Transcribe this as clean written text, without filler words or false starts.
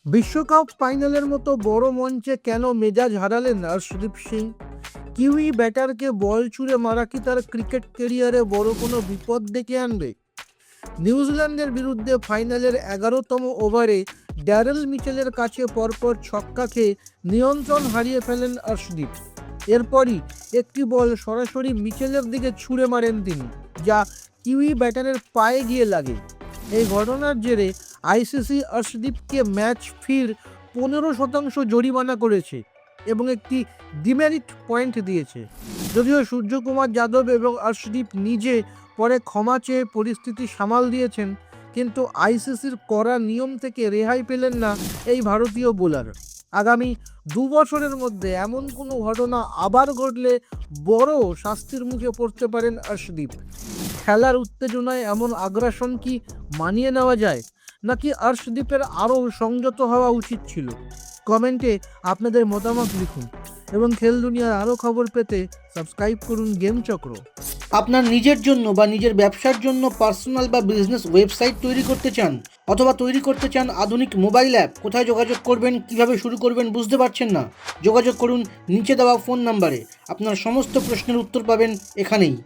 বিশ্বকাপ ফাইনালের মতো বড় মঞ্চে কেন মেজাজ হারালেন অর্শদীপ সিং? কিউই ব্যাটারকে বল ছুঁড়ে মারা কি তার ক্রিকেট ক্যারিয়ারে বড় কোনো বিপদ ডেকে আনবে? নিউজিল্যান্ডের বিরুদ্ধে ফাইনালের 11তম ওভারে ড্যারেল মিচেলের কাছে পরপর ছক্কা খেয়ে নিয়ন্ত্রণ হারিয়ে ফেলেন অর্শদীপ। এরপরই একটি বল সরাসরি মিচেলের দিকে ছুঁড়ে মারেন তিনি, যা কিউই ব্যাটারের পায়ে গিয়ে লাগে। এই ঘটনার জেরে আইসিসি অর্শদীপকে ম্যাচ ফির 15% জরিমানা করেছে এবং একটি ডিমেরিট পয়েন্ট দিয়েছে। যদিও সূর্যকুমার যাদব এবং অর্শদীপ নিজে পরে ক্ষমা চেয়ে পরিস্থিতি সামাল দিয়েছেন, কিন্তু আইসিসির কড়া নিয়ম থেকে রেহাই পেলেন না এই ভারতীয় বোলার। আগামী 2 বছরের মধ্যে এমন কোনো ঘটনা আবার ঘটলে বড় শাস্তির মুখে পড়তে পারেন অর্শদীপ। খেলার উত্তেজনায় এমন আগ্রাসন কি মানিয়ে নেওয়া যায়, নাকি অর্শদীপের আরও সংযত হওয়া উচিত ছিল? কমেন্টে আপনাদের মতামত লিখুন এবং খেল দুনিয়ার আরও খবর পেতে সাবস্ক্রাইব করুন গেম চক্র। আপনার নিজের জন্য বা নিজের ব্যবসার জন্য পার্সোনাল বা বিজনেস ওয়েবসাইট তৈরি করতে চান, অথবা তৈরি করতে চান আধুনিক মোবাইল অ্যাপ? কোথায় যোগাযোগ করবেন, কিভাবে শুরু করবেন বুঝতে পারছেন না? যোগাযোগ করুন নিচে দেওয়া ফোন নাম্বারে। আপনার সমস্ত প্রশ্নের উত্তর পাবেন এখানেই।